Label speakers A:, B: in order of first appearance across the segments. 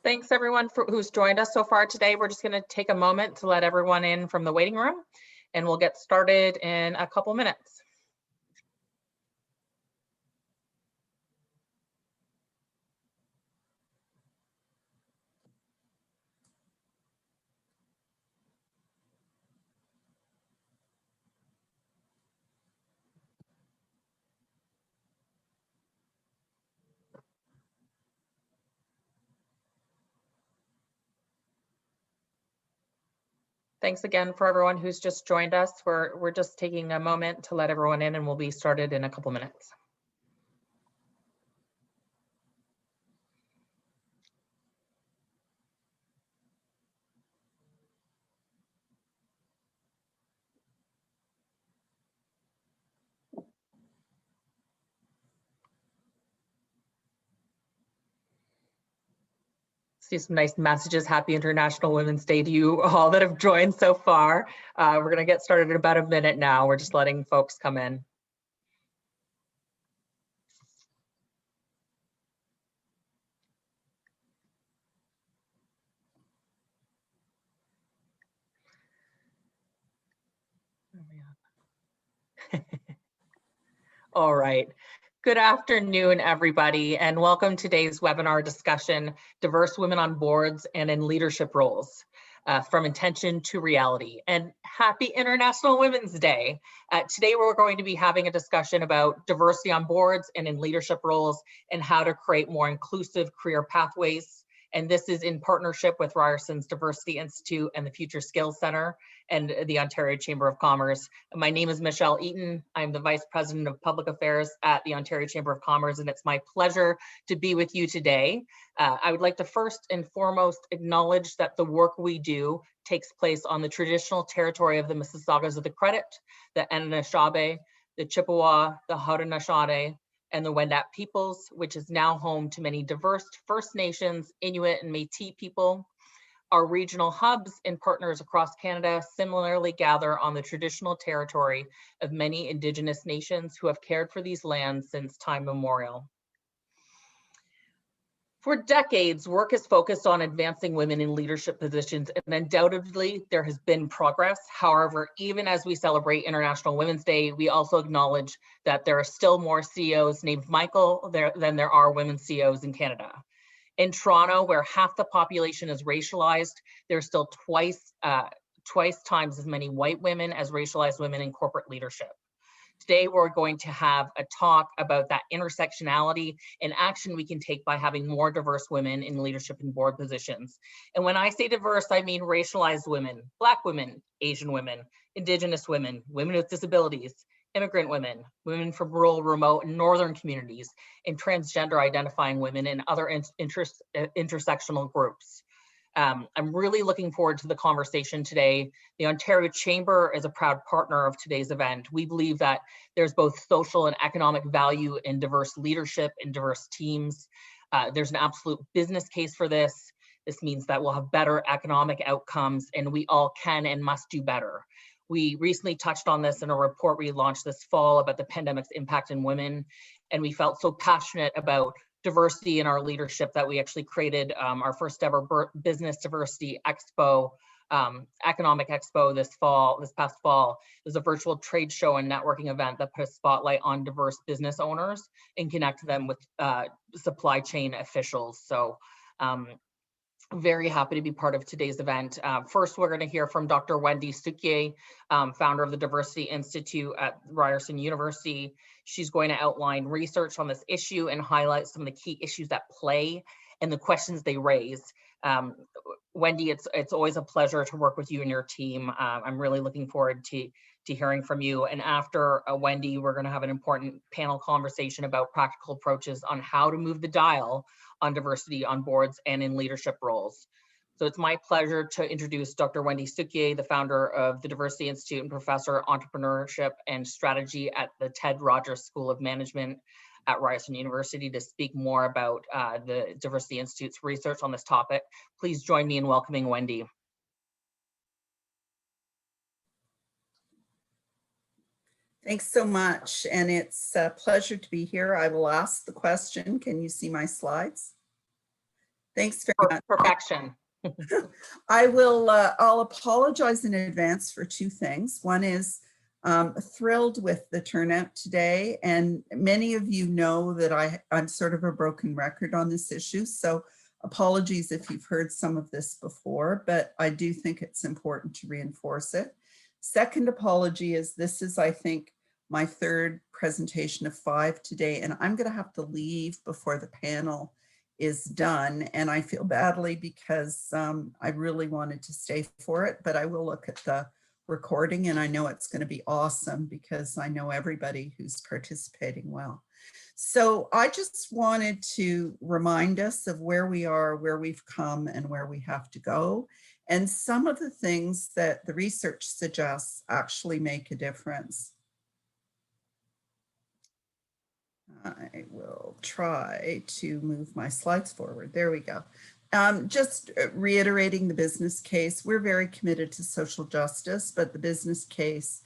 A: Thanks everyone who's joined us so far today. We're just going to take a moment to let everyone in from the waiting room, and we'll get started in a couple minutes. Thanks again for everyone who's just joined us. We're just taking a moment to let everyone in, and we'll be started in a couple minutes. See some nice messages. Happy International Women's Day to you all that have joined so far. We're going to get started in about a minute now. We're just letting folks come in. All right. Good afternoon, everybody, and welcome to today's webinar discussion, Diverse Women on Boards and in Leadership Roles, from Intention to Reality. And happy International Women's Day. Today, we're going to be having a discussion about diversity on boards and in leadership roles and how to create more inclusive career pathways. And this is in partnership with Ryerson's Diversity Institute and the Future Skills Center and the Ontario Chamber of Commerce. My name is Michelle Eaton. I'm the Vice President of Public Affairs at the Ontario Chamber of Commerce, and it's my pleasure to be with you today. I would like to first and foremost acknowledge that the work we do takes place on the traditional territory of the Mississaugas of the Credit, the Anishinaabe, the Chippewa, the Haudenosaunee, and the Wendat peoples, which is now home to many diverse First Nations, Inuit, and Métis people. Our regional hubs and partners across Canada similarly gather on the traditional territory of many Indigenous nations who have cared for these lands since time immemorial. For decades, work has focused on advancing women in leadership positions, and undoubtedly there has been progress. However, even as we celebrate International Women's Day, we also acknowledge that there are still more CEOs named Michael than there are women CEOs in Canada. In Toronto, where half the population is racialized, there's still twice times as many white women as racialized women in corporate leadership. Today, we're going to have a talk about that intersectionality and action we can take by having more diverse women in leadership and board positions. And when I say diverse, I mean racialized women, Black women, Asian women, Indigenous women, women with disabilities, immigrant women, women from rural, remote, and northern communities, and transgender identifying women and other intersectional groups. I'm really looking forward to the conversation today. The Ontario Chamber is a proud partner of today's event. We believe that there's both social and economic value in diverse leadership and diverse teams. There's an absolute business case for this. This means that we'll have better economic outcomes, and we all can and must do better. We recently touched on this in a report we launched this fall about the pandemic's impact on women, and we felt so passionate about diversity in our leadership that we actually created our first ever business diversity expo, economic expo this past fall. It was a virtual trade show and networking event that put a spotlight on diverse business owners and connect them with supply chain officials. So very happy to be part of today's event. First, we're going to hear from Dr. Wendy Stukier, founder of the Diversity Institute at Ryerson University. She's going to outline research on this issue and highlight some of the key issues at play and the questions they raise. Wendy, it's always a pleasure to work with you and your team. I'm really looking forward to hearing from you. And after Wendy, we're going to have an important panel conversation about practical approaches on how to move the dial on diversity on boards and in leadership roles. So it's my pleasure to introduce Dr. Wendy Sukhiye, the founder of the Diversity Institute and professor entrepreneurship and strategy at the Ted Rogers School of Management at Ryerson University, to speak more about the Diversity Institute's research on this topic. Please join me in welcoming Wendy.
B: Thanks so much, and it's a pleasure to be here. I will ask the question. Can you see my slides? Thanks very much.
A: Perfection.
B: I'll apologize in advance for two things. One is thrilled with the turnout today. And many of you know that I'm sort of a broken record on this issue. So apologies if you've heard some of this before, but I do think it's important to reinforce it. Second apology is this is, I think, my third presentation of 5 today, and I'm going to have to leave before the panel is done. And I feel badly because I really wanted to stay for it, but I will look at the recording and I know it's going to be awesome because I know everybody who's participating well. So I just wanted to remind us of where we are, where we've come, and where we have to go. And some of the things that the research suggests actually make a difference. I will try to move my slides forward. There we go. Just reiterating the business case, we're very committed to social justice, but the business case,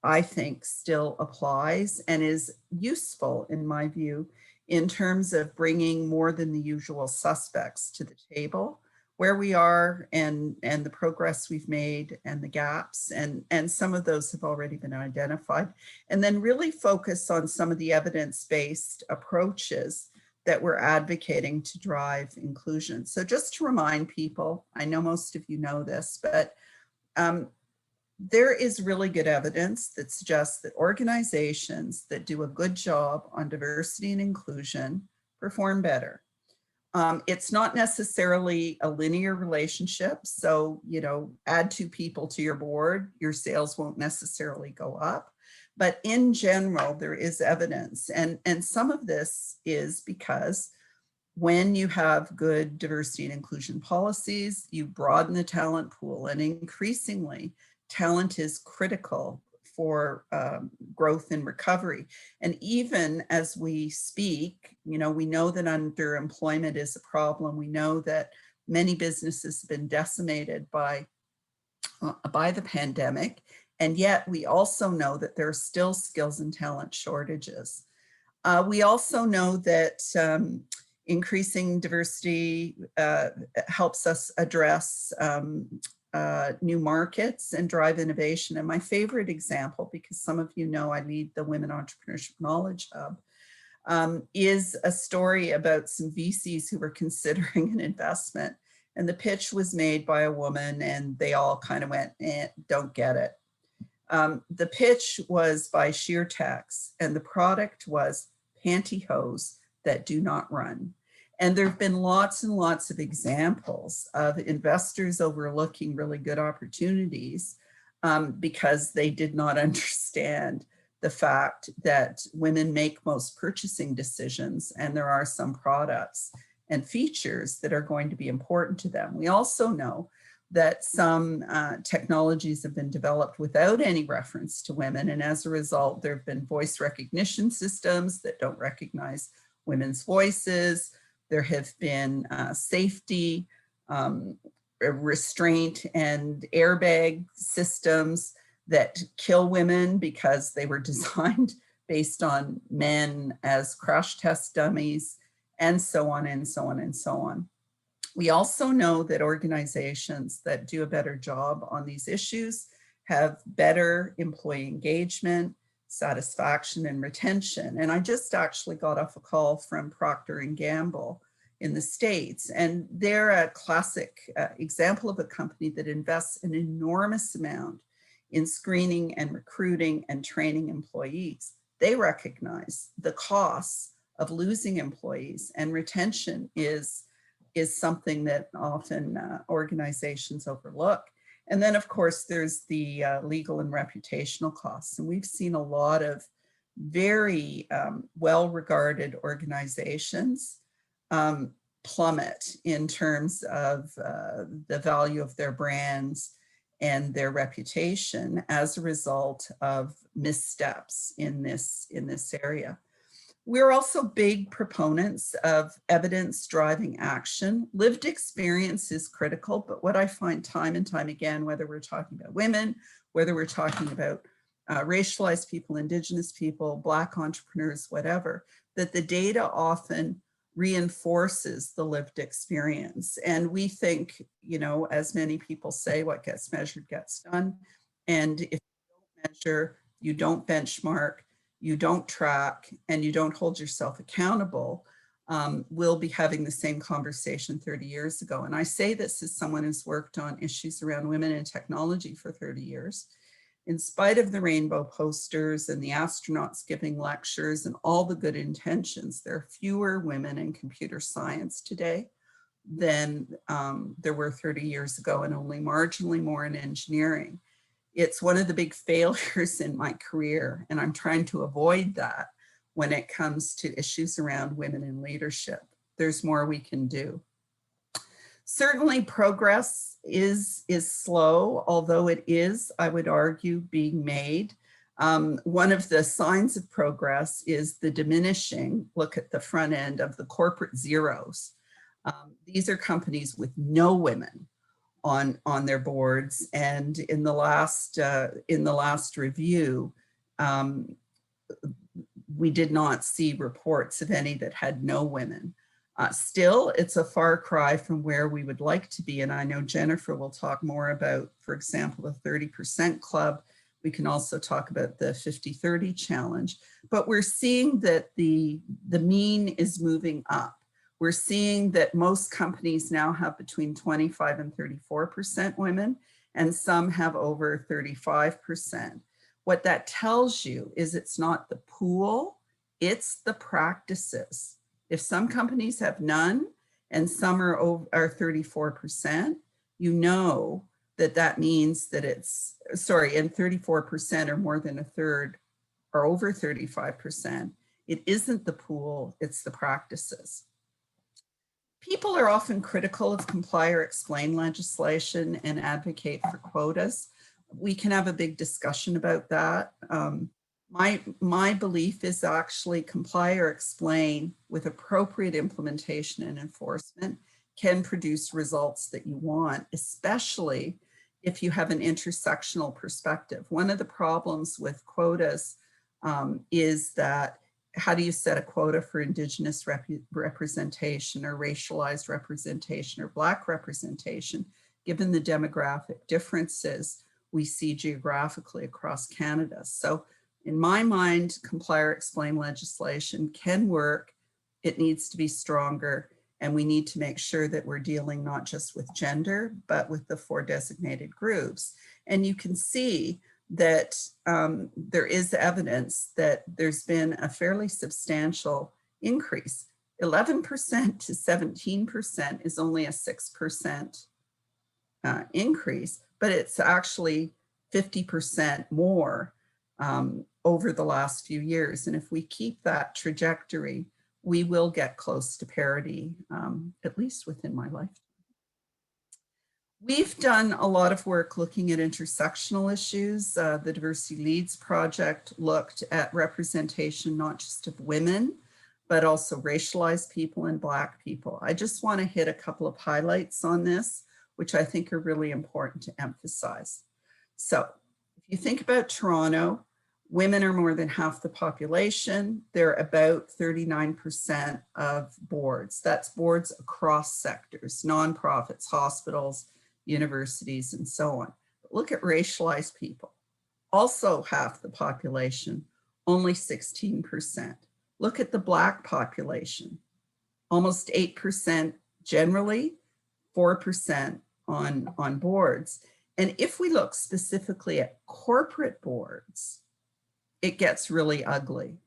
B: I think, still applies and is useful, in my view, in terms of bringing more than the usual suspects to the table, where we are and the progress we've made and the gaps, and some of those have already been identified, and then really focus on some of the evidence-based approaches that we're advocating to drive inclusion. So just to remind people, I know most of you know this, but there is really good evidence that suggests that organizations that do a good job on diversity and inclusion perform better. It's not necessarily a linear relationship. So, add 2 people to your board, your sales won't necessarily go up. But in general, there is evidence. And some of this is because when you have good diversity and inclusion policies, you broaden the talent pool, and increasingly talent is critical for growth and recovery. And even as we speak, we know that underemployment is a problem. We know that many businesses have been decimated by the pandemic. And yet we also know that there are still skills and talent shortages. We also know that increasing diversity helps us address new markets and drive innovation. And my favorite example, because some of you know I lead the Women Entrepreneurship Knowledge Hub, is a story about some VCs who were considering an investment. And the pitch was made by a woman and they all kind of went, don't get it. The pitch was by SheerTex, and the product was pantyhose that do not run. And there have been lots and lots of examples of investors overlooking really good opportunities because they did not understand the fact that women make most purchasing decisions, and there are some products and features that are going to be important to them. We also know that some technologies have been developed without any reference to women, and as a result, there have been voice recognition systems that don't recognize women's voices. There have been safety, restraint, and airbag systems that kill women because they were designed based on men as crash test dummies, and so on and so on and so on. We also know that organizations that do a better job on these issues have better employee engagement, satisfaction, and retention. And I just actually got off a call from Procter & Gamble in the States, and they're a classic example of a company that invests an enormous amount in screening and recruiting and training employees. They recognize the costs of losing employees, and retention is something that often organizations overlook. And then, of course, there's the legal and reputational costs. And we've seen a lot of very well-regarded organizations plummet in terms of the value of their brands and their reputation as a result of missteps in this area. We're also big proponents of evidence driving action. Lived experience is critical, but what I find time and time again, whether we're talking about women, whether we're talking about racialized people, Indigenous people, Black entrepreneurs, whatever, that the data often reinforces the lived experience. And we think, you know, as many people say, what gets measured gets done. And if you don't measure, you don't benchmark, you don't track, and you don't hold yourself accountable, we'll be having the same conversation 30 years ago. And I say this as someone who's worked on issues around women in technology for 30 years. In spite of the rainbow posters and the astronauts giving lectures and all the good intentions, there are fewer women in computer science today than there were 30 years ago, and only marginally more in engineering. It's one of the big failures in my career, and I'm trying to avoid that when it comes to issues around women in leadership. There's more we can do. Certainly progress is slow, although it is, I would argue, being made. One of the signs of progress is the diminishing, look at the front end of the corporate zeros. These are companies with no women on their boards. And in the last review, we did not see reports of any that had no women. Still, it's a far cry from where we would like to be. And I know Jennifer will talk more about, for example, the 30% club. We can also talk about the 50-30 challenge. But we're seeing that the mean is moving up. We're seeing that most companies now have between 25 and 34% women, and some have over 35%. What that tells you is it's not the pool, it's the practices. If some companies have none and some are 34%, you know that that means that it's, sorry, and 34% or more than a third are over 35%. It isn't the pool, it's the practices. People are often critical of comply or explain legislation and advocate for quotas. We can have a big discussion about that. My belief is actually comply or explain with appropriate implementation and enforcement can produce results that you want, especially if you have an intersectional perspective. One of the problems with quotas is that how do you set a quota for Indigenous representation or racialized representation or Black representation, given the demographic differences we see geographically across Canada? So in my mind, comply or explain legislation can work. It needs to be stronger, and we need to make sure that we're dealing not just with gender, but with the 4 designated groups. And you can see that there is evidence that there's been a fairly substantial increase. 11% to 17% is only a 6% increase, but it's actually 50% more over the last few years. And if we keep that trajectory, we will get close to parity, at least within my lifetime. We've done a lot of work looking at intersectional issues. The Diversity Leads project looked at representation, not just of women, but also racialized people and Black people. I just want to hit a couple of highlights on this, which I think are really important to emphasize. So if you think about Toronto, women are more than half the population. They're about 39% of boards. That's boards across sectors, nonprofits, hospitals, universities, and so on. But look at racialized people, also half the population, only 16%. Look at the Black population, almost 8% generally, 4% on boards. And if we look specifically at corporate boards, it gets really ugly.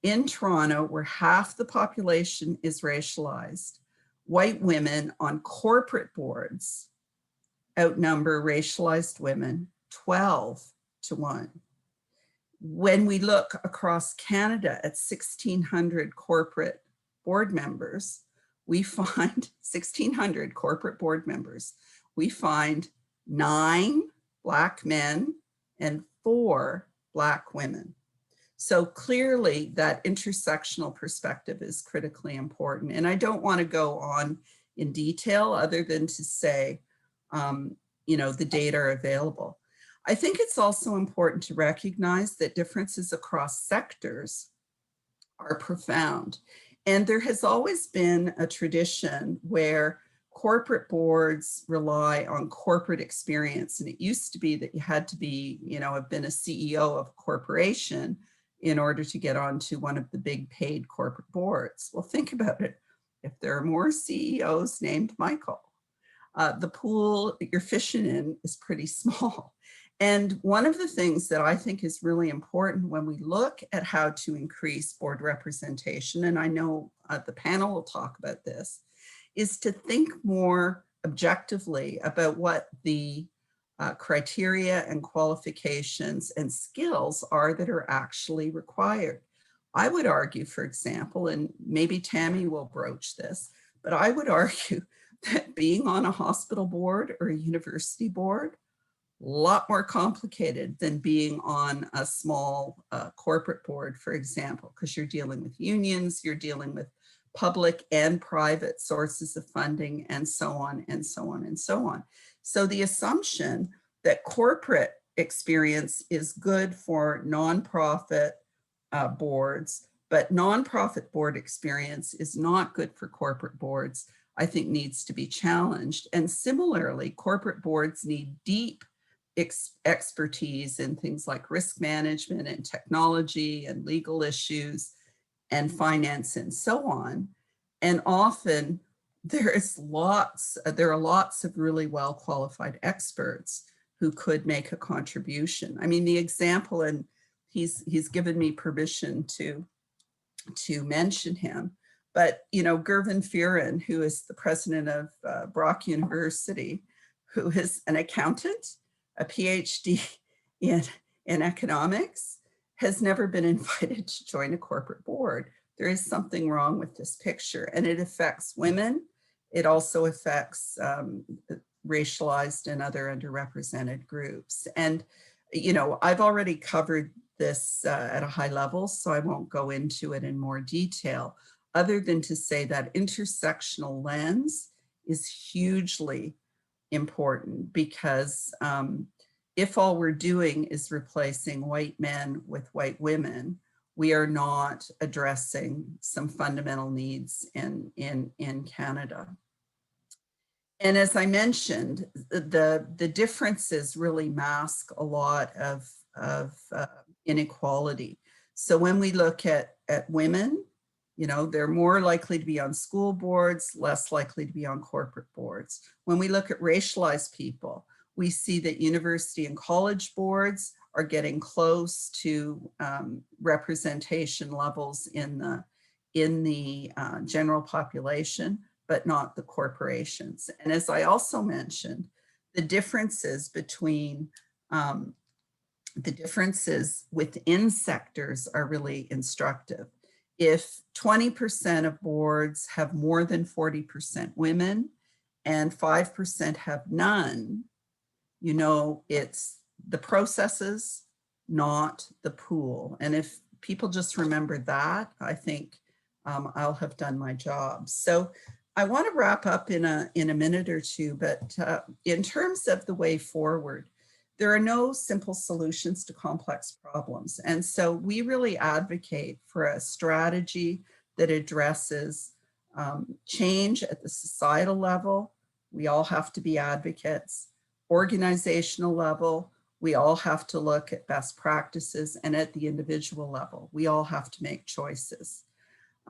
B: In Toronto, where half the population is racialized, white women on corporate boards outnumber racialized women 12 to 1. When we look across Canada at 1,600 corporate board members, we find 1,600 corporate board members. We find 9 Black men and 4 Black women. So clearly that intersectional perspective is critically important. And I don't want to go on in detail other than to say, you know, the data are available. I think it's also important to recognize that differences across sectors are profound. And there has always been a tradition where corporate boards rely on corporate experience. And it used to be that you had to be, have been a CEO of a corporation in order to get onto one of the big paid corporate boards. Well, think about it. If there are more CEOs named Michael, the pool that you're fishing in is pretty small. And one of the things that I think is really important when we look at how to increase board representation, and I know the panel will talk about this, is to think more objectively about what the criteria and qualifications and skills are that are actually required. I would argue, for example, and maybe Tammy will broach this, but I would argue that being on a hospital board or a university board, a lot more complicated than being on a small corporate board, for example, because you're dealing with unions, you're dealing with public and private sources of funding, and so on and so on and so on. So the assumption that corporate experience is good for nonprofit boards, but nonprofit board experience is not good for corporate boards, I think needs to be challenged. And similarly, corporate boards need deep expertise in things like risk management and technology and legal issues and finance and so on. And often there are lots of really well qualified experts who could make a contribution. I mean, the example, and he's given me permission to mention him, but Gervin Fearon, who is the president of Brock University, who is an accountant, a PhD in economics, has never been invited to join a corporate board. There is something wrong with this picture, and it affects women. It also affects racialized and other underrepresented groups. And, I've already covered this at a high level, so I won't go into it in more detail, other than to say that intersectional lens is hugely important, because if all we're doing is replacing white men with white women, we are not addressing some fundamental needs in Canada. And as I mentioned, the differences really mask a lot of inequality. So when we look at women, they're more likely to be on school boards, less likely to be on corporate boards. When we look at racialized people, we see that university and college boards are getting close to representation levels in the general population, but not the corporations. And as I also mentioned, the differences between the differences within sectors are really instructive. If 20% of boards have more than 40% women and 5% have none, it's the processes, not the pool. And if people just remember that, I think I'll have done my job. So I want to wrap up in a minute or two, but in terms of the way forward, there are no simple solutions to complex problems. And so we really advocate for a strategy that addresses change at the societal level. We all have to be advocates. Organizational level, we all have to look at best practices, and at the individual level, we all have to make choices.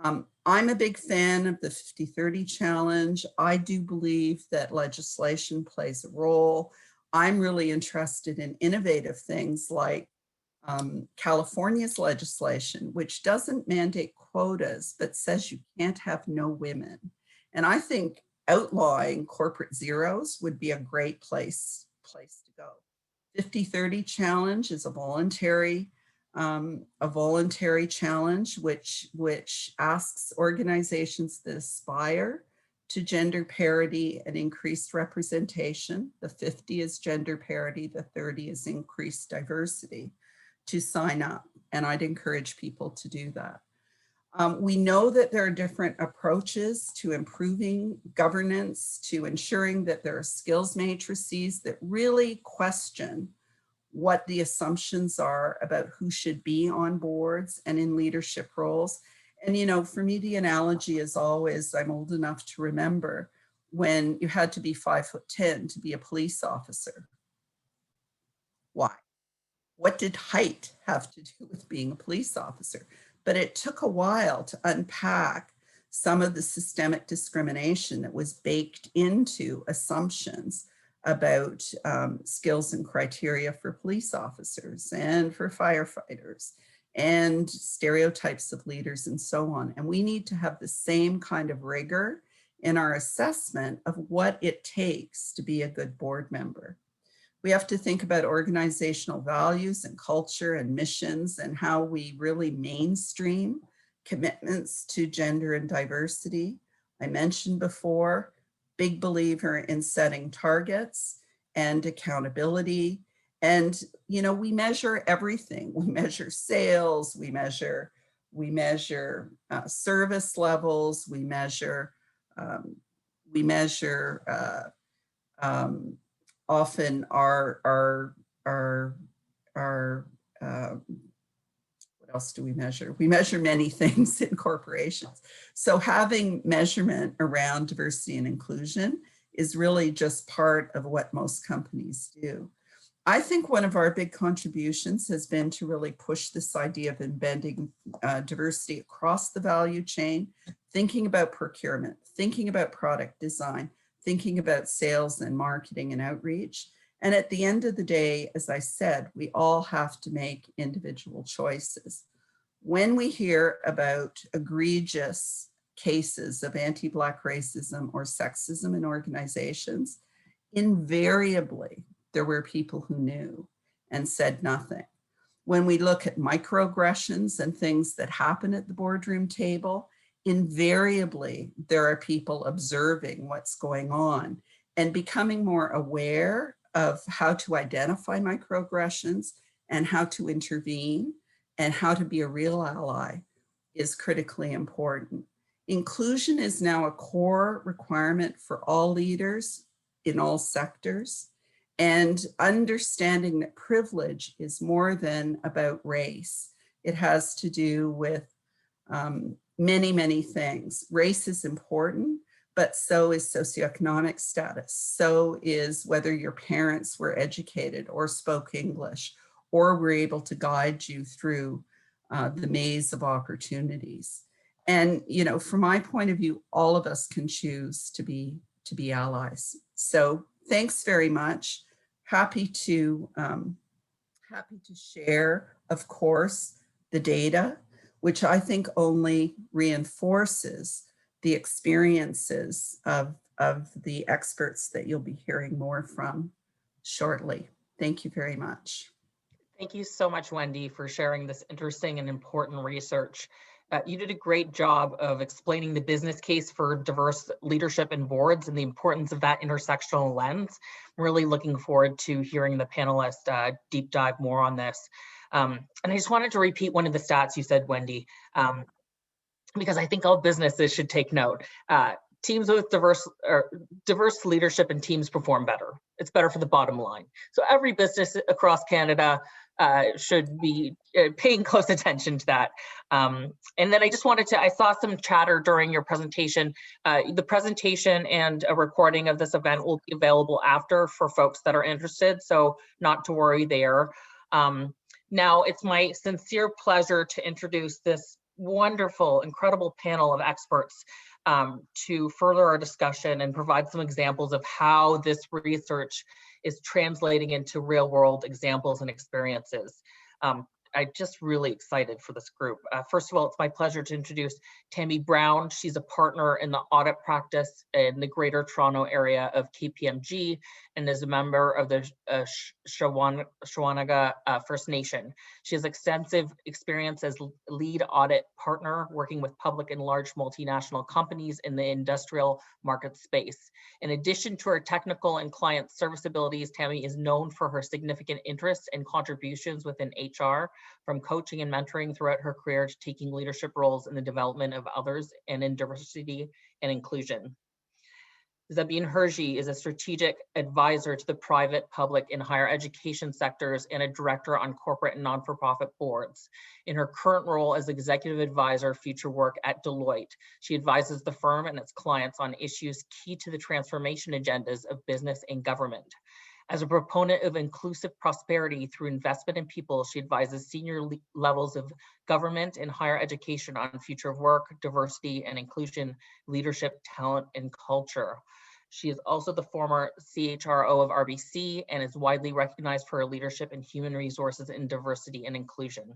B: I'm a big fan of the 50-30 challenge. I do believe that legislation plays a role. I'm really interested in innovative things like California's legislation, which doesn't mandate quotas, but says you can't have no women. And I think outlawing corporate zeros would be a great place to go. 50-30 challenge is a voluntary challenge which asks organizations that aspire to gender parity and increased representation. The 50 is gender parity, the 30 is increased diversity, to sign up. And I'd encourage people to do that. We know that there are different approaches to improving governance, to ensuring that there are skills matrices that really question what the assumptions are about who should be on boards and in leadership roles. And, you know, for me, the analogy is always, I'm old enough to remember when you had to be 5'10" to be a police officer. Why? What did height have to do with being a police officer? But it took a while to unpack some of the systemic discrimination that was baked into assumptions about skills and criteria for police officers and for firefighters and stereotypes of leaders and so on. And we need to have the same kind of rigor in our assessment of what it takes to be a good board member. We have to think about organizational values and culture and missions and how we really mainstream commitments to gender and diversity. I mentioned before, big believer in setting targets and accountability. And, you know, we measure everything. We measure sales, we measure service levels, we measure often our what else do we measure? We measure many things in corporations. So having measurement around diversity and inclusion is really just part of what most companies do. I think one of our big contributions has been to really push this idea of embedding diversity across the value chain, thinking about procurement, thinking about product design, thinking about sales and marketing and outreach. And at the end of the day, as I said, we all have to make individual choices. When we hear about egregious cases of anti-Black racism or sexism in organizations, invariably, there were people who knew and said nothing. When we look at microaggressions and things that happen at the boardroom table, invariably, there are people observing what's going on and becoming more aware of how to identify microaggressions and how to intervene and how to be a real ally is critically important. Inclusion is now a core requirement for all leaders in all sectors, and understanding that privilege is more than about race. It has to do with many, many things. Race is important, but so is socioeconomic status. So is whether your parents were educated or spoke English, or were able to guide you through the maze of opportunities. And, you know, from my point of view, all of us can choose to be allies. So thanks very much. Happy to share, of course, the data, which I think only reinforces the experiences of the experts that you'll be hearing more from shortly. Thank you very much.
A: Thank you so much, Wendy, for sharing this interesting and important research. You did a great job of explaining the business case for diverse leadership and boards and the importance of that intersectional lens. I'm really looking forward to hearing the panelists deep dive more on this. And I just wanted to repeat one of the stats you said, Wendy, because I think all businesses should take note. Teams with diverse leadership and teams perform better. It's better for the bottom line. So every business across Canada should be paying close attention to that. And then I just wanted to, I saw some chatter during your presentation. The presentation and a recording of this event will be available after for folks that are interested, so not to worry there. Now, it's my sincere pleasure to introduce this wonderful, incredible panel of experts to further our discussion and provide some examples of how this research is translating into real world examples and experiences. I'm just really excited for this group. First of all, it's my pleasure to introduce Tammy Brown. She's a partner in the audit practice in the Greater Toronto area of KPMG and is a member of the Shawanaga First Nation. She has extensive experience as lead audit partner working with public and large multinational companies in the industrial market space. In addition to her technical and client service abilities, Tammy is known for her significant interests and contributions within HR, from coaching and mentoring throughout her career to taking leadership roles in the development of others and in diversity and inclusion. Zabin Hershey is a strategic advisor to the private, public, and higher education sectors and a director on corporate and non-for-profit boards. In her current role as executive advisor, future work at Deloitte, she advises the firm and its clients on issues key to the transformation agendas of business and government. As a proponent of inclusive prosperity through investment in people, she advises senior levels of government and higher education on future of work, diversity and inclusion, leadership, talent, and culture. She is also the former CHRO of RBC and is widely recognized for her leadership in human resources and diversity and inclusion.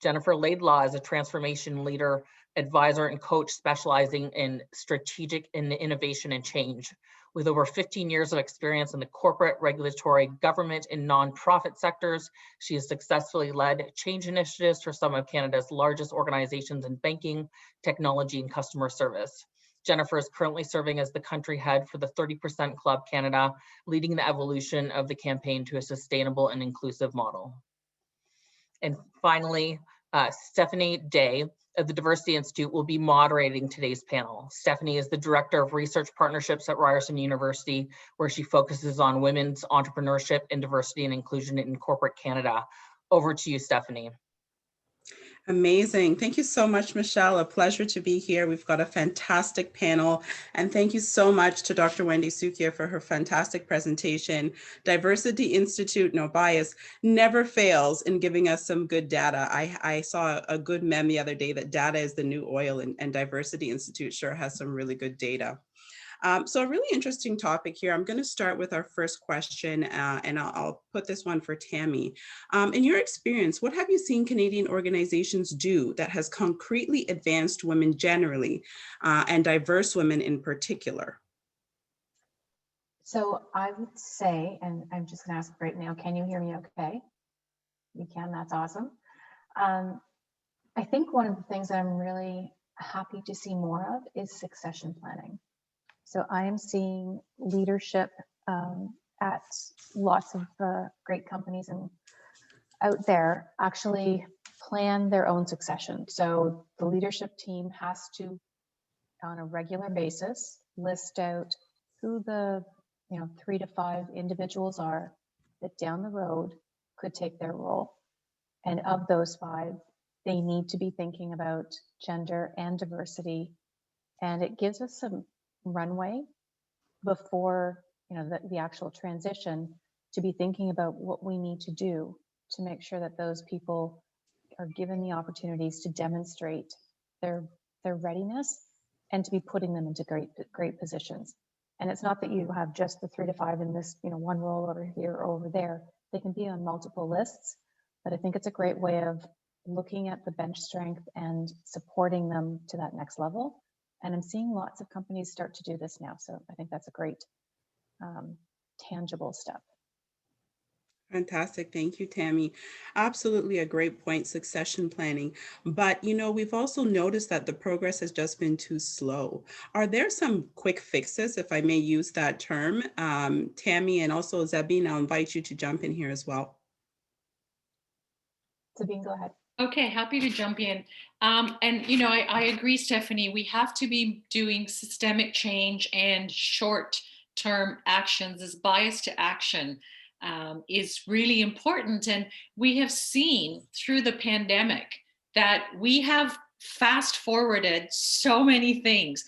A: Jennifer Laidlaw is a transformation leader, advisor, and coach specializing in strategic and innovation and change. With over 15 years of experience in the corporate, regulatory, government, and nonprofit sectors, she has successfully led change initiatives for some of Canada's largest organizations in banking, technology, and customer service. Jennifer is currently serving as the country head for the 30% Club Canada, leading the evolution of the campaign to a sustainable and inclusive model. And finally, Stephanie Day of the Diversity Institute will be moderating today's panel. Stephanie is the Director of Research Partnerships at Ryerson University, where she focuses on women's entrepreneurship and diversity and inclusion in corporate Canada. Over to you, Stephanie.
C: Amazing. Thank you so much, Michelle. A pleasure to be here. We've got a fantastic panel. And thank you so much to Dr. Wendy Sukhiye for her fantastic presentation. Diversity Institute, no bias, never fails in giving us some good data. I saw a good meme the other day that data is the new oil, and Diversity Institute sure has some really good data. So a really interesting topic here. I'm going to start with our first question, and I'll put this one for Tammy. In your experience, what have you seen Canadian organizations do that has concretely advanced women generally and diverse women in particular?
D: So I would say, and I'm just going to ask right now, can you hear me okay? You can, that's awesome. I think one of the things I'm really happy to see more of is succession planning. So I am seeing leadership at lots of great companies and out there actually plan their own succession. So the leadership team has to, on a regular basis, list out who the 3 to 5 individuals are that down the road could take their role. And of those 5, they need to be thinking about gender and diversity. And it gives us some runway before the actual transition to be thinking about what we need to do to make sure that those people are given the opportunities to demonstrate their readiness and to be putting them into great positions. And it's not that you have just the 3 to 5 in this one role over here or over there. They can be on multiple lists, but I think it's a great way of looking at the bench strength and supporting them to that next level. And I'm seeing lots of companies start to do this now. So I think that's a great tangible step.
C: Fantastic. Thank you, Tammy. Absolutely a great point, succession planning. But, we've also noticed that the progress has just been too slow. Are there some quick fixes, if I may use that term? Tammy and also Zabeen, I'll invite you to jump in here as well.
D: Zabeen, go ahead.
E: Okay, happy to jump in. I agree, Stephanie, we have to be doing systemic change, and short-term actions as bias to action is really important. And we have seen through the pandemic that we have fast forwarded so many things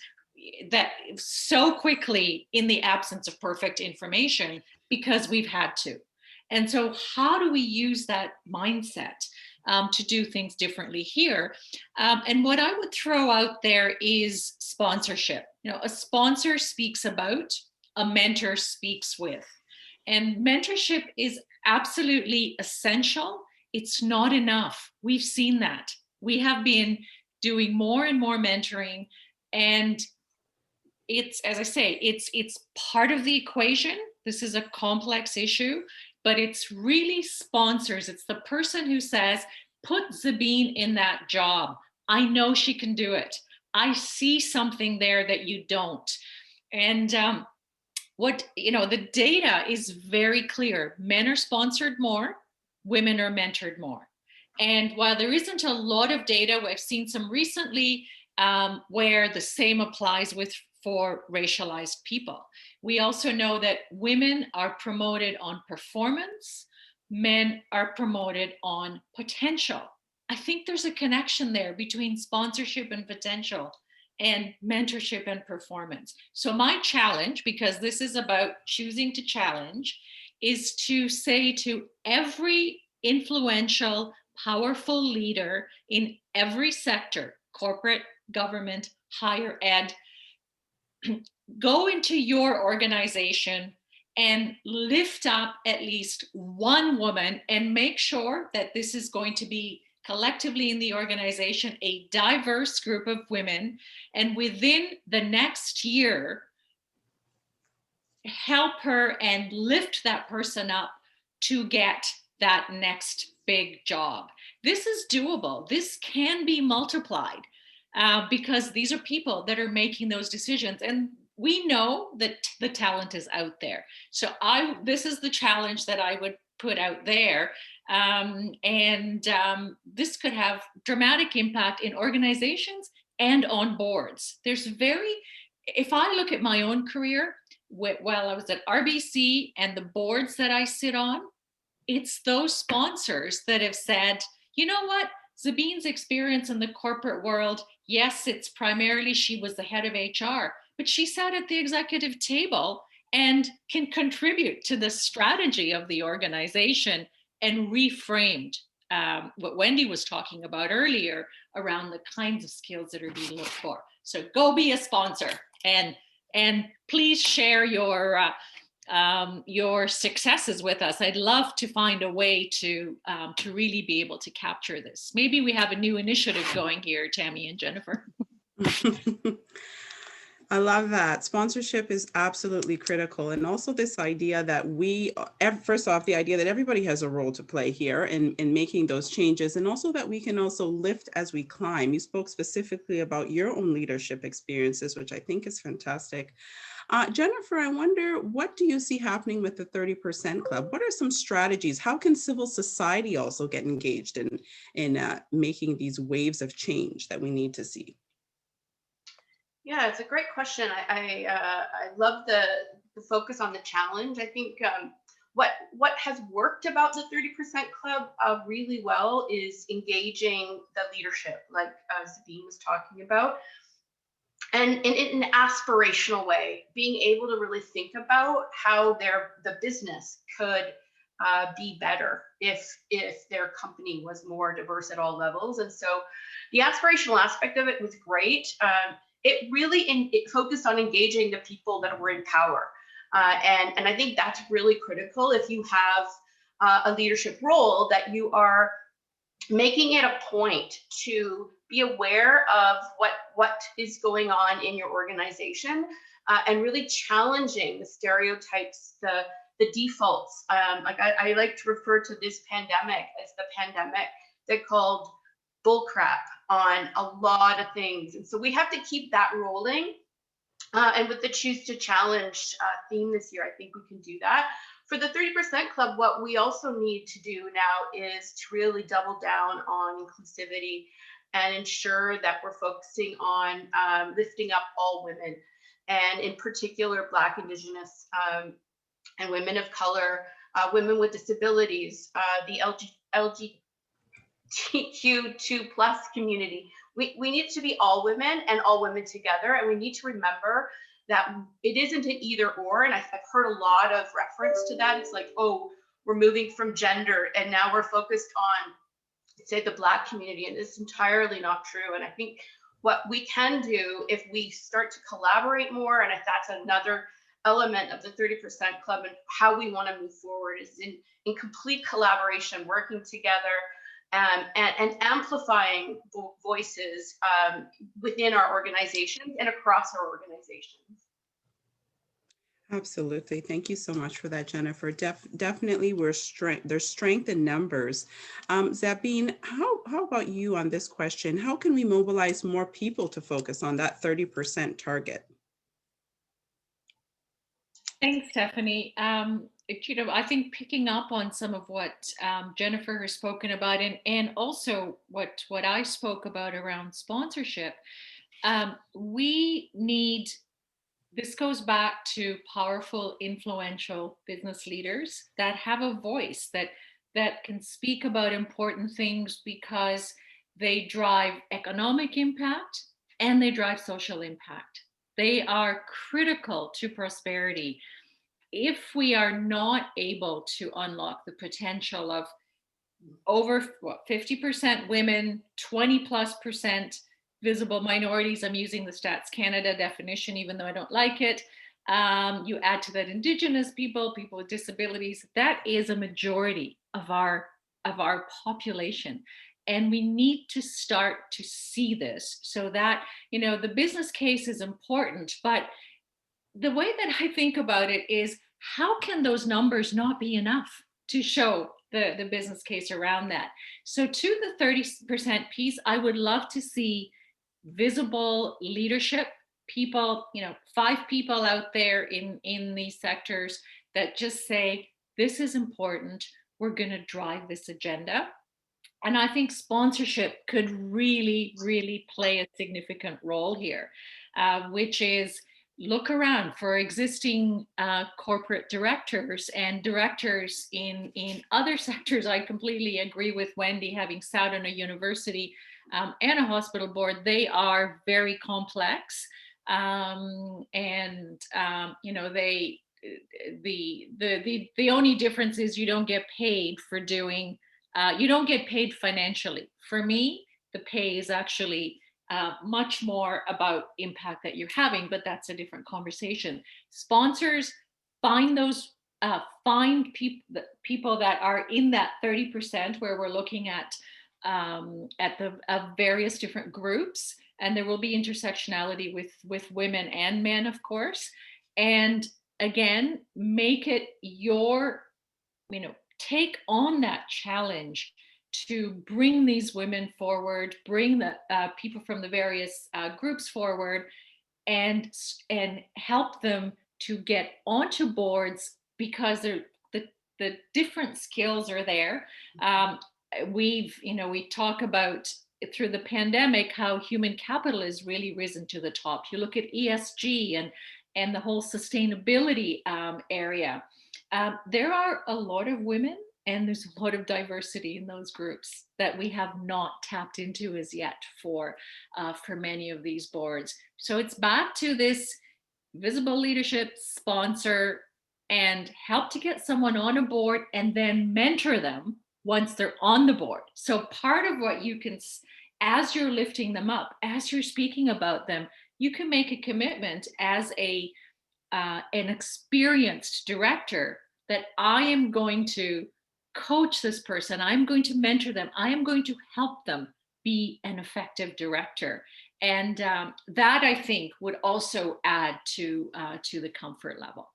E: that so quickly in the absence of perfect information because we've had to. And so how do we use that mindset to do things differently here? And what I would throw out there is sponsorship. A sponsor speaks about, a mentor speaks with. And mentorship is absolutely essential. It's not enough. We've seen that. We have been doing more and more mentoring, and it's, as I say, it's part of the equation. This is a complex issue, but it's really sponsors. It's the person who says, put Zabeen in that job. I know she can do it. I see something there that you don't. And the data is very clear. Men are sponsored more, women are mentored more. And while there isn't a lot of data, I've seen some recently where the same applies with for racialized people. We also know that women are promoted on performance, men are promoted on potential. I think there's a connection there between sponsorship and potential and mentorship and performance. So my challenge, because this is about choosing to challenge, is to say to every influential, powerful leader in every sector, corporate, government, higher ed, go into your organization and lift up at least one woman and make sure that this is going to be collectively in the organization, a diverse group of women. And within the next year, help her and lift that person up to get that next big job. This is doable. This can be multiplied because these are people that are making those decisions. And we know that the talent is out there. So this is the challenge that I would put out there. This could have dramatic impact in organizations and on boards. If I look at my own career, while I was at RBC and the boards that I sit on, it's those sponsors that have said, you know what, Zabeen's experience in the corporate world, yes, it's primarily she was the head of HR, but she sat at the executive table and can contribute to the strategy of the organization and reframed what Wendy was talking about earlier around the kinds of skills that are being looked for. So go be a sponsor and please share your successes with us. I'd love to find a way to really be able to capture this. Maybe we have a new initiative going here, Tammy and Jennifer.
C: I love that. Sponsorship is absolutely critical. And also this idea that first off, the idea that everybody has a role to play here in making those changes, and also that we can also lift as we climb. You spoke specifically about your own leadership experiences, which I think is fantastic. Jennifer, I wonder, what do you see happening with the 30% Club? What are some strategies? How can civil society also get engaged in making these waves of change that we need to see?
F: Yeah, it's a great question. I love the focus on the challenge. I think what has worked about the 30% Club really well is engaging the leadership, like Zabeen was talking about, and in an aspirational way, being able to really think about how the business could be better if their company was more diverse at all levels. And so the aspirational aspect of it was great. It really focused on engaging the people that were in power. And I think that's really critical if you have a leadership role, that you are making it a point to be aware of what is going on in your organization and really challenging the stereotypes, the defaults. I like to refer to this pandemic as the pandemic that called bullcrap on a lot of things. And so we have to keep that rolling. And with the Choose to Challenge theme this year, I think we can do that. For the 30% Club, what we also need to do now is to really double down on inclusivity and ensure that we're focusing on lifting up all women, and in particular, Black, Indigenous, and women of color, women with disabilities, the LGBTQ2+ community. We need to be all women and all women together, and we need to remember that it isn't an either or. And I've heard a lot of reference to that. It's like, oh, we're moving from gender and now we're focused on, say, the Black community, and it's entirely not true. And I think what we can do if we start to collaborate more, and if that's another element of the 30% Club and how we want to move forward, is in complete collaboration, working together, and amplifying voices within our organizations and across our organizations.
C: Absolutely. Thank you so much for that, Jennifer. Definitely, there's strength in numbers. Zabeen, how about you on this question? How can we mobilize more people to focus on that 30% target?
E: Thanks, Stephanie. I think picking up on some of what Jennifer has spoken about, and also what I spoke about around sponsorship, we need this goes back to powerful, influential business leaders that have a voice, that can speak about important things because they drive economic impact and they drive social impact. They are critical to prosperity. If we are not able to unlock the potential of over 50% women, 20+% visible minorities, I'm using the Stats Canada definition, even though I don't like it. You add to that Indigenous people, people with disabilities, that is a majority of our population. And we need to start to see this so that, the business case is important, but the way that I think about it is, how can those numbers not be enough to show the business case around that? So to the 30% piece, I would love to see visible leadership people, 5 people out there in these sectors that just say, this is important, we're going to drive this agenda. And I think sponsorship could really, really play a significant role here, which is look around for existing corporate directors and directors in other sectors. I completely agree with Wendy, having sat on a university and a hospital board. They are very complex. The only difference is you don't get paid for doing, you don't get paid financially. For me, the pay is actually much more about impact that you're having, but that's a different conversation. Sponsors, find those, find people that are in that 30% where we're looking at the various different groups, and there will be intersectionality with women and men, of course. And again, make it your, take on that challenge to bring these women forward, bring the people from the various groups forward, and help them to get onto boards, because the different skills are there. We talk about through the pandemic how human capital has really risen to the top. You look at ESG and the whole sustainability area. There are a lot of women, and there's a lot of diversity in those groups that we have not tapped into as yet for many of these boards. So it's back to this visible leadership, sponsor, and help to get someone on a board, and then mentor them once they're on the board. So part of what you can, as you're lifting them up, as you're speaking about them, you can make a commitment as an experienced director that I am going to coach this person, I'm going to mentor them, I am going to help them be an effective director. And that, I think, would also add to the comfort level.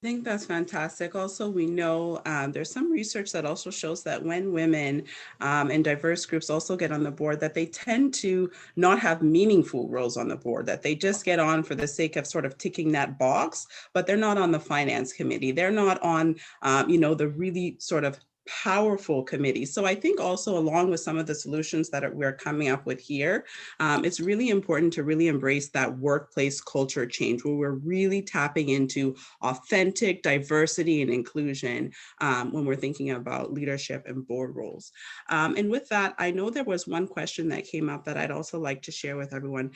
C: I think that's fantastic. Also, we know there's some research that also shows that when women and diverse groups also get on the board, that they tend to not have meaningful roles on the board, that they just get on for the sake of sort of ticking that box, but they're not on the finance committee. They're not on, the really sort of powerful committee. So I think also, along with some of the solutions that we're coming up with here, it's really important to really embrace that workplace culture change, where we're really tapping into authentic diversity and inclusion when we're thinking about leadership and board roles. And with that, I know there was one question that came up that I'd also like to share with everyone.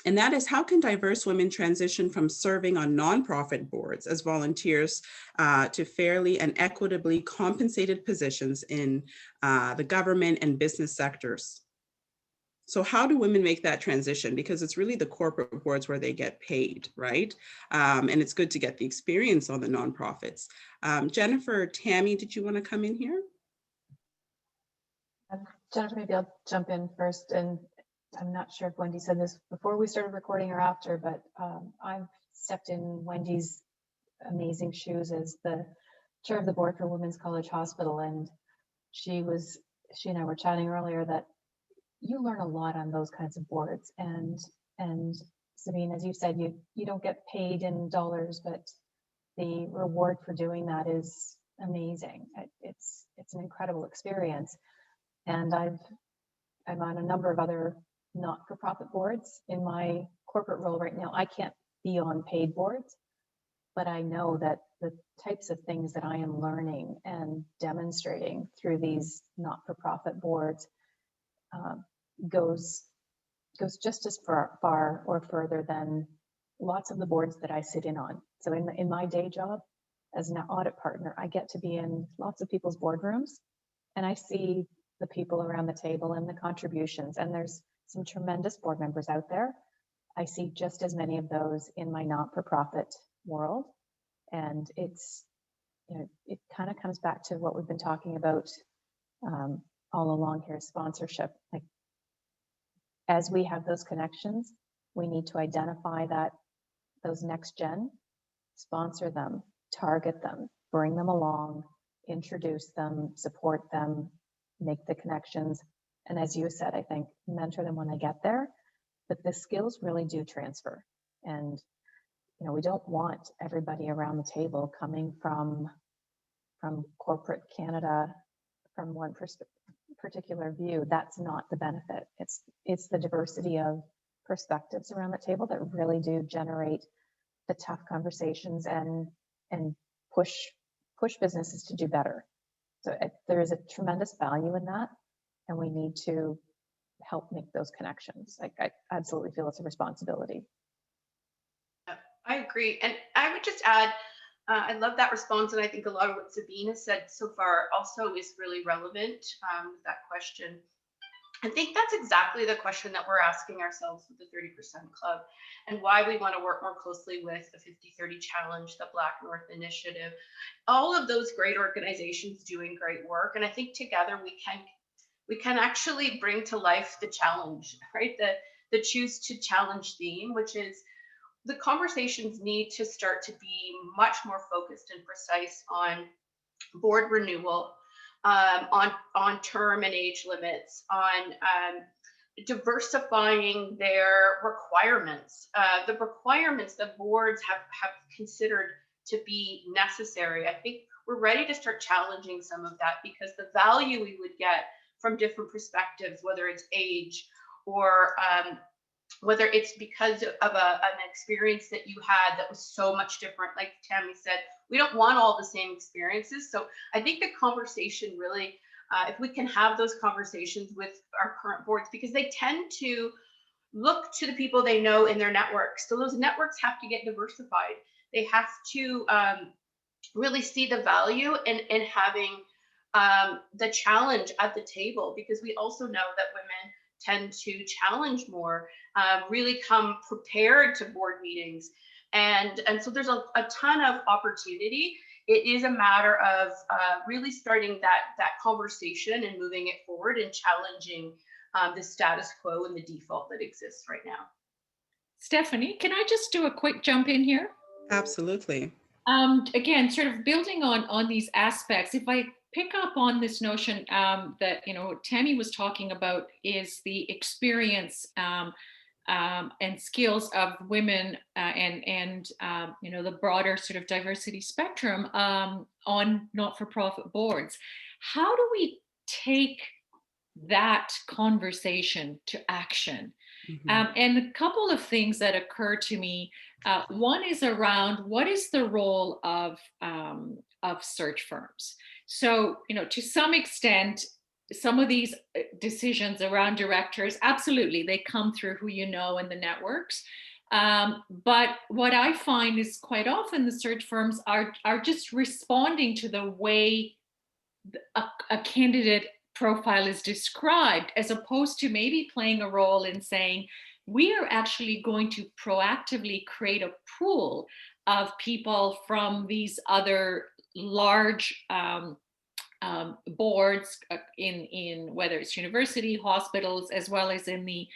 C: And that is, how can diverse women transition from serving on nonprofit boards as volunteers to fairly and equitably compensated positions in the government and business sectors? So how do women make that transition? Because it's really the corporate boards where they get paid, right? And it's good to get the experience on the nonprofits. Jennifer, Tammy, did you want to come in here?
D: Jennifer, maybe I'll jump in first. And I'm not sure if Wendy said this before we started recording or after, but I've stepped in Wendy's amazing shoes as the chair of the board for Women's College Hospital. And she and I were chatting earlier that you learn a lot on those kinds of boards. And Zabeen, as you said, you don't get paid in dollars, but the reward for doing that is amazing. It's an incredible experience. And I'm on a number of other not-for-profit boards. In my corporate role right now, I can't be on paid boards, but I know that the types of things that I am learning and demonstrating through these not-for-profit boards goes just as far or further than lots of the boards that I sit in on. So in my day job as an audit partner, I get to be in lots of people's boardrooms, and I see the people around the table and the contributions, and there's some tremendous board members out there. I see just as many of those in my not-for-profit world. And it's, you know, it kind of comes back to what we've been talking about all along here, sponsorship. Like, as we have those connections, we need to identify that those next gen, sponsor them, target them, bring them along, introduce them, support them, make the connections. And as you said, I think mentor them when they get there, but the skills really do transfer. And, you know, we don't want everybody around the table coming from corporate Canada, from one particular view. That's not the benefit. It's the diversity of perspectives around the table that really do generate the tough conversations and push businesses to do better. So there is a tremendous value in that, and we need to help make those connections. Like, I absolutely feel it's a responsibility.
F: I agree. And I would just add, I love that response. And I think a lot of what Zabeen has said so far also is really relevant with that question. I think that's exactly the question that we're asking ourselves with the 30% Club, and why we want to work more closely with the 50/30 Challenge, the Black North Initiative, all of those great organizations doing great work. And I think together we can actually bring to life the challenge, right? The choose to challenge theme, which is the conversations need to start to be much more focused and precise on board renewal, on term and age limits, on diversifying their requirements, the requirements that boards have considered to be necessary. I think we're ready to start challenging some of that, because the value we would get from different perspectives, whether it's age or whether it's because of an experience that you had that was so much different. Like Tammy said, we don't want all the same experiences. So I think the conversation really, if we can have those conversations with our current boards, because they tend to look to the people they know in their networks. So those networks have to get diversified. They have to really see the value in having the challenge at the table, because we also know that women tend to challenge more, really come prepared to board meetings. And so there's a ton of opportunity. It is a matter of really starting that conversation and moving it forward and challenging the status quo and the default that exists right now.
E: Stephanie, can I just do a quick jump in here?
C: Absolutely.
E: Again, sort of building on these aspects, if I pick up on this notion that, you know, Tammy was talking about, is the experience and skills of women and you know, the broader sort of diversity spectrum on not-for-profit boards. How do we take that conversation to action?
C: Mm-hmm.
E: And a couple of things that occur to me. One is around, what is the role of search firms? So, you know, to some extent, some of these decisions around directors, absolutely, they come through who you know in the networks. But what I find is quite often the search firms are just responding to the way a candidate profile is described, as opposed to maybe playing a role in saying, we are actually going to proactively create a pool of people from these other large boards in whether it's university, hospitals, as well as in the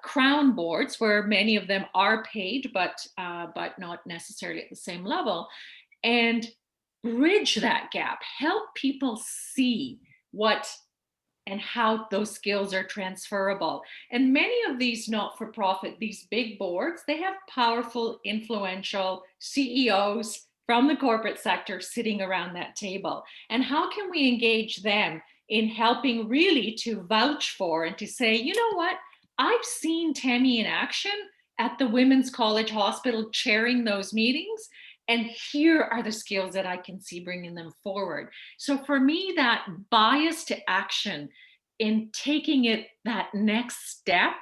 E: crown boards, where many of them are paid, but not necessarily at the same level, and bridge that gap, help people see what and how those skills are transferable. And many of these not-for-profit, these big boards, they have powerful, influential CEOs from the corporate sector sitting around that table. And how can we engage them in helping really to vouch for and to say, you know what, I've seen Tammy in action at the Women's College Hospital chairing those meetings. And here are the skills that I can see bringing them forward. So for me, that bias to action in taking it that next step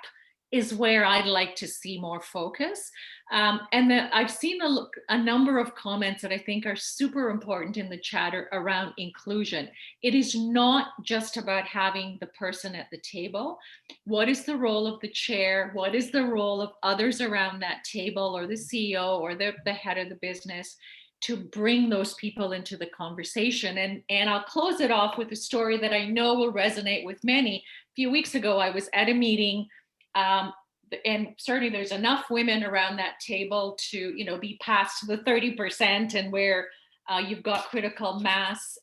E: is where I'd like to see more focus. And then I've seen a number of comments that I think are super important in the chatter around inclusion. It is not just about having the person at the table. What is the role of the chair? What is the role of others around that table, or the CEO, or the head of the business, to bring those people into the conversation? And I'll close it off with a story that I know will resonate with many. A few weeks ago, I was at a meeting, and certainly there's enough women around that table to, you know, be past the 30% and where you've got critical mass.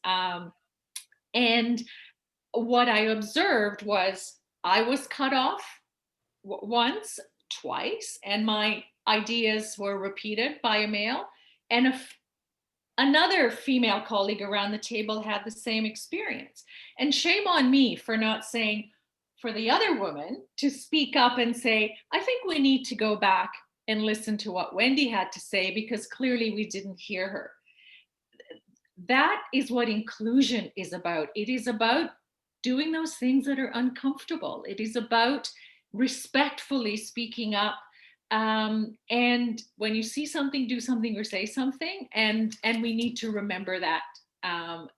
E: And what I observed was I was cut off once, twice, and my ideas were repeated by a male. And another female colleague around the table had the same experience. And shame on me for not saying, for the other woman to speak up and say, I think we need to go back and listen to what Wendy had to say, because clearly we didn't hear her. That is what inclusion is about. It is about doing those things that are uncomfortable. It is about respectfully speaking up. And when you see something, do something or say something. And we need to remember that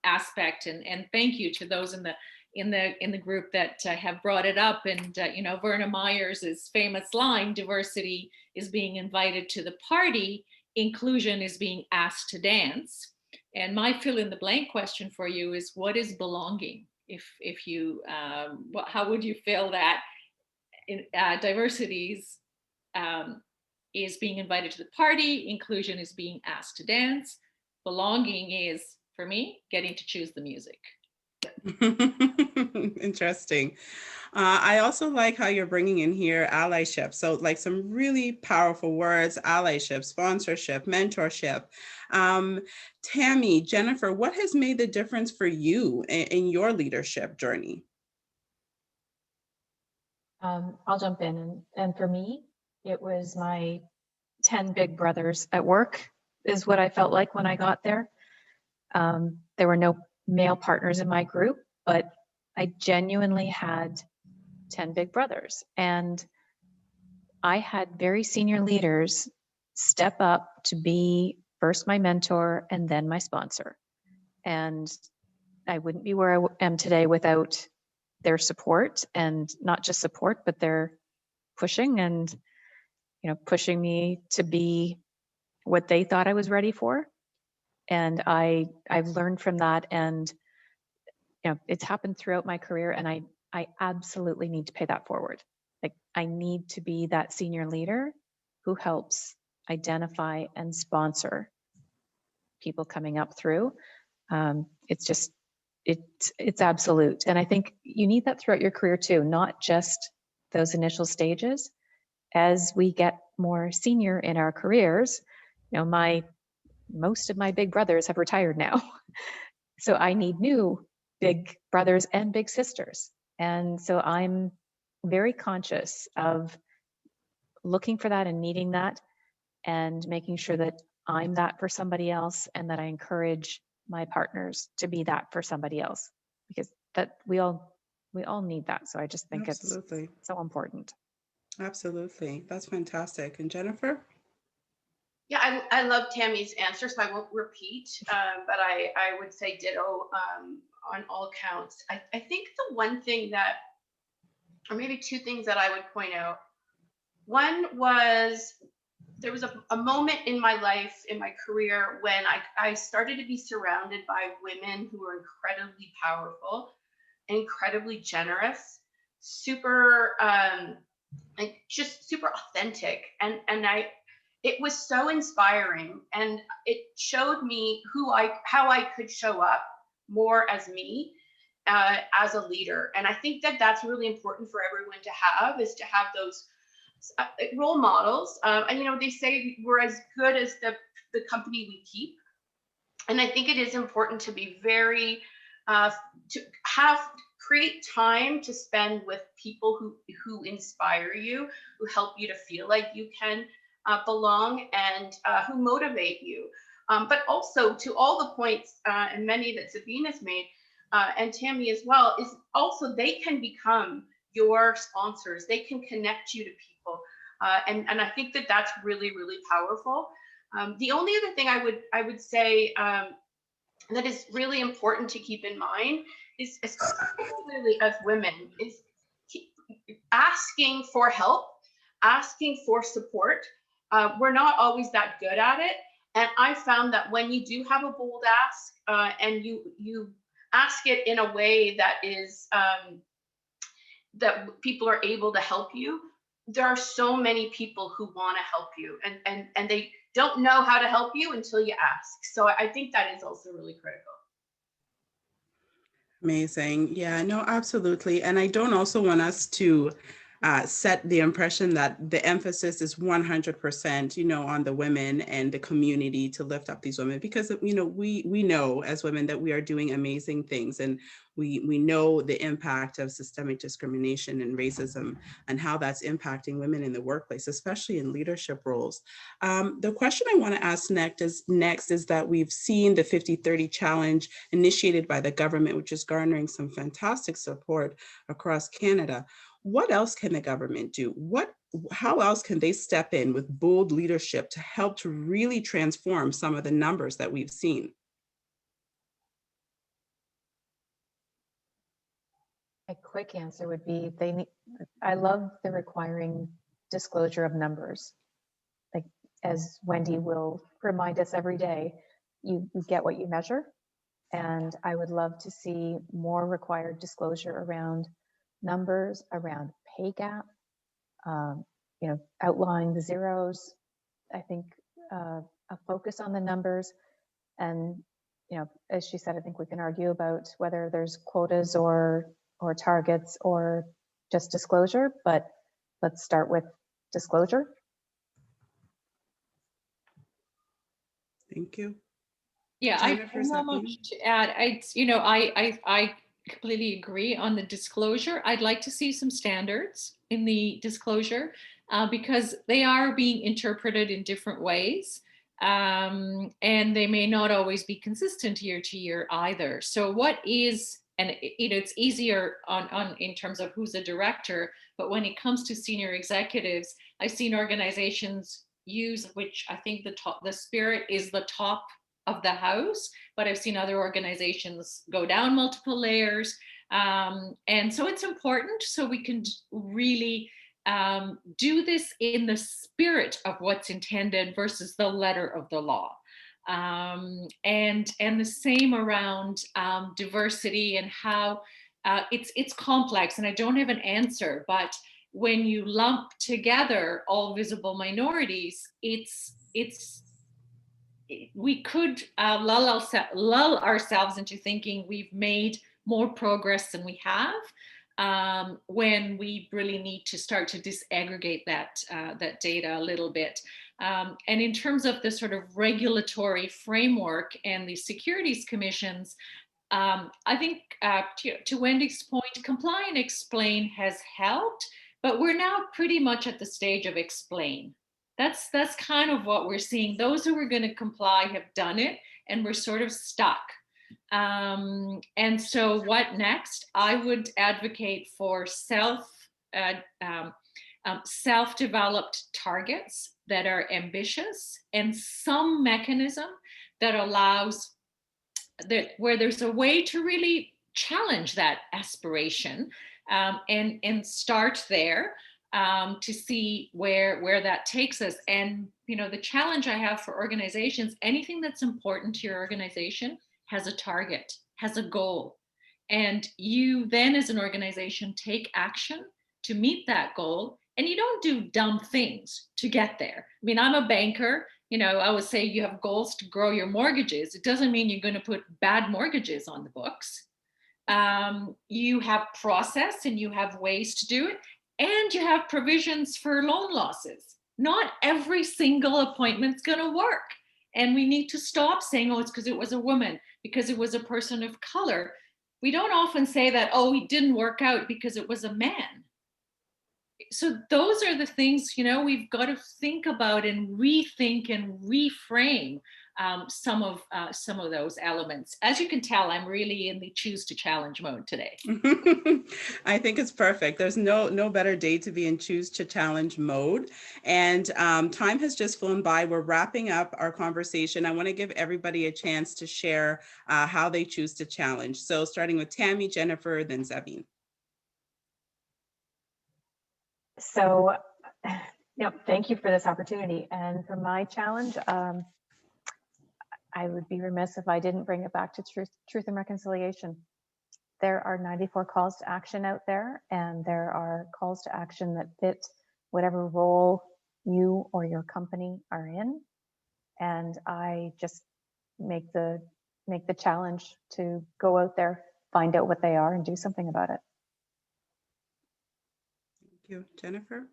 E: aspect. And thank you to those in the group that have brought it up. And you know, Verna Myers's famous line, diversity is being invited to the party, inclusion is being asked to dance. And my fill in the blank question for you is, what is belonging? If you, how would you feel that diversities is being invited to the party, inclusion is being asked to dance, belonging is, for me, getting to choose the music.
C: Interesting. I also like how you're bringing in here allyship. So like some really powerful words: allyship, sponsorship, mentorship. Tammy, Jennifer, what has made the difference for you in your leadership journey?
D: I'll jump in. And for me, it was my 10 big brothers at work is what I felt like when I got there. There were no male partners in my group, but I genuinely had 10 big brothers. And I had very senior leaders step up to be first my mentor and then my sponsor. And I wouldn't be where I am today without their support, and not just support, but their pushing and, you know, pushing me to be what they thought I was ready for. And I've learned from that, and you know, it's happened throughout my career, and I absolutely need to pay that forward. Like, I need to be that senior leader who helps identify and sponsor people coming up through. It's just, it's absolute. And I think you need that throughout your career too, not just those initial stages. As we get more senior in our careers, you know, most of my big brothers have retired now. So I need new big brothers and big sisters. And so I'm very conscious of looking for that and needing that, and making sure that I'm that for somebody else, and that I encourage my partners to be that for somebody else, because that we all need that. So I just think
C: Absolutely.
D: it's so important.
C: Absolutely. That's fantastic. And Jennifer?
F: Yeah, I love Tammy's answer, so I won't repeat, but I would say ditto on all counts. I think the one thing that, or maybe two things that I would point out. One was, there was a moment in my life, in my career, when I started to be surrounded by women who were incredibly powerful, incredibly generous, super, like just super authentic. And it was so inspiring, and it showed me how I could show up more as me, as a leader. And I think that that's really important for everyone to have, is to have those role models. And you know, they say we're as good as the company we keep. And I think it is important to be very, to have create time to spend with people who inspire you, who help you to feel like you can belong, and who motivate you. But also, to all the points and many that Zabeen has made, and Tammy as well, is also they can become your sponsors. They can connect you to people. And I think that that's really, really powerful. The only other thing I would say that is really important to keep in mind is, especially as women, is asking for help, asking for support. We're not always that good at it. And I found that when you do have a bold ask and you ask it in a way that is that people are able to help you, there are so many people who want to help you, and they don't know how to help you until you ask. So I think that is also really critical.
C: Amazing. Yeah, no, absolutely. And I don't also want us to set the impression that the emphasis is 100%, on the women and the community to lift up these women, because, we know as women that we are doing amazing things, and we know the impact of systemic discrimination and racism and how that's impacting women in the workplace, especially in leadership roles. The question I want to ask next is that we've seen the 50-30 challenge initiated by the government, which is garnering some fantastic support across Canada. What else can the government do? How else can they step in with bold leadership to help to really transform some of the numbers that we've seen?
D: A quick answer would be I love the requiring disclosure of numbers. Like, as Wendy will remind us every day, you get what you measure. And I would love to see more required disclosure around numbers, around pay gap, outlining the zeros. I think a focus on the numbers, and as she said, I think we can argue about whether there's quotas or targets or just disclosure, but let's start with disclosure.
C: Thank you.
E: Yeah, I have not much to add. I completely agree on the disclosure. I'd like to see some standards in the disclosure because they are being interpreted in different ways. And they may not always be consistent year to year either. So what is, and it's easier in terms of who's a director, but when it comes to senior executives, I've seen organizations use, which I think the spirit is the top of the house, but I've seen other organizations go down multiple layers. And so it's important so we can really do this in the spirit of what's intended versus the letter of the law. And the same around diversity and how it's complex, and I don't have an answer, but when you lump together all visible minorities, we could lull ourselves into thinking we've made more progress than we have, when we really need to start to disaggregate that data a little bit. And in terms of the sort of regulatory framework and the securities commissions, I think to Wendy's point, comply and explain has helped, but we're now pretty much at the stage of explain. That's kind of what we're seeing. Those who are going to comply have done it, and we're sort of stuck. And so what next? I would advocate for self-developed targets that are ambitious, and some mechanism that allows where there's a way to really challenge that aspiration, and start there. To see where that takes us. And the challenge I have for organizations, anything that's important to your organization has a target, has a goal, and you then as an organization take action to meet that goal, and you don't do dumb things to get there. I mean, I'm a banker, I would say you have goals to grow your mortgages. It doesn't mean you're going to put bad mortgages on the books. You have process and you have ways to do it. And you have provisions for loan losses. Not every single appointment's going to work. And we need to stop saying, oh, it's because it was a woman, because it was a person of color. we don't often say that, oh, it didn't work out because it was a man. So those are the things, you know, we've got to think about and rethink and reframe some of those elements. As you can tell, I'm really in the choose to challenge mode today.
C: I think it's perfect. There's no better day to be in choose to challenge mode. And time has just flown by. We're wrapping up our conversation. I want to give everybody a chance to share how they choose to challenge. So starting with Tammy, Jennifer, then Zabin.
D: So, thank you for this opportunity. And for my challenge, I would be remiss if I didn't bring it back to truth and reconciliation. There are 94 calls to action out there, and there are calls to action that fit whatever role you or your company are in. And I just make the challenge to go out there, find out what they are, and do something about it.
C: Thank you, Jennifer.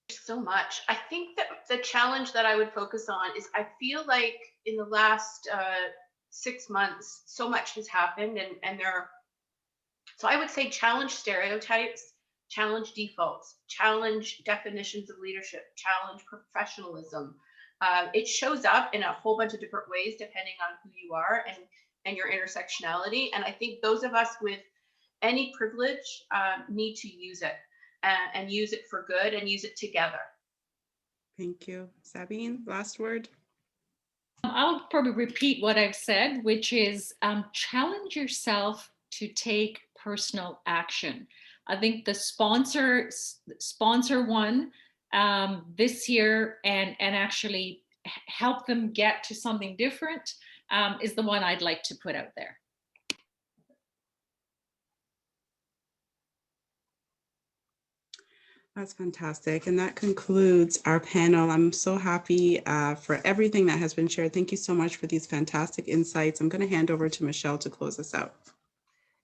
F: So much. I think that the challenge that I would focus on is I feel like in the last 6 months, so much has happened and so I would say challenge stereotypes, challenge defaults, challenge definitions of leadership, challenge professionalism. It shows up in a whole bunch of different ways depending on who you are and your intersectionality. And I think those of us with any privilege need to use it. And use it for good and use it together.
C: Thank you. Zabin, last word.
E: I'll probably repeat what I've said, which is challenge yourself to take personal action. I think the sponsor one this year and actually help them get to something different is the one I'd like to put out there.
C: That's fantastic. And that concludes our panel. I'm so happy for everything that has been shared. Thank you so much for these fantastic insights. I'm going to hand over to Michelle to close us out.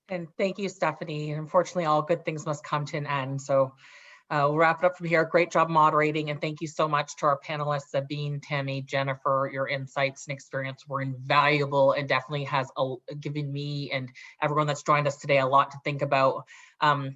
A: And thank you, Stephanie. Unfortunately, all good things must come to an end. So we'll wrap it up from here. Great job moderating. And thank you so much to our panelists, Zabin, Tammy, Jennifer. Your insights and experience were invaluable and definitely has given me and everyone that's joined us today a lot to think about. And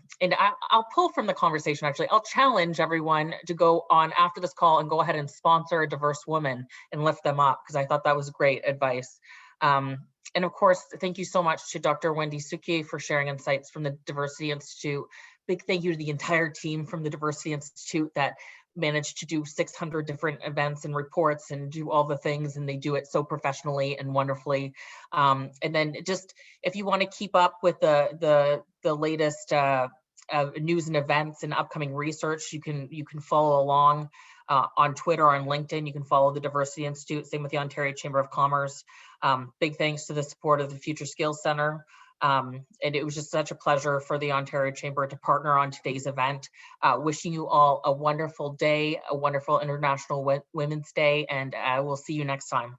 A: I'll pull from the conversation, actually. I'll challenge everyone to go on after this call and go ahead and sponsor a diverse woman and lift them up, because I thought that was great advice. And of course, thank you so much to Dr. Wendy Sukhiye for sharing insights from the Diversity Institute. Big thank you to the entire team from the Diversity Institute that managed to do 600 different events and reports and do all the things, and they do it so professionally and wonderfully. And then just, if you want to keep up with the latest news and events and upcoming research, you can follow along on Twitter or on LinkedIn. You can follow the Diversity Institute, same with the Ontario Chamber of Commerce. Big thanks to the support of the Future Skills Center. And it was just such a pleasure for the Ontario Chamber to partner on today's event. Wishing you all a wonderful day, a wonderful International Women's Day, and we'll see you next time.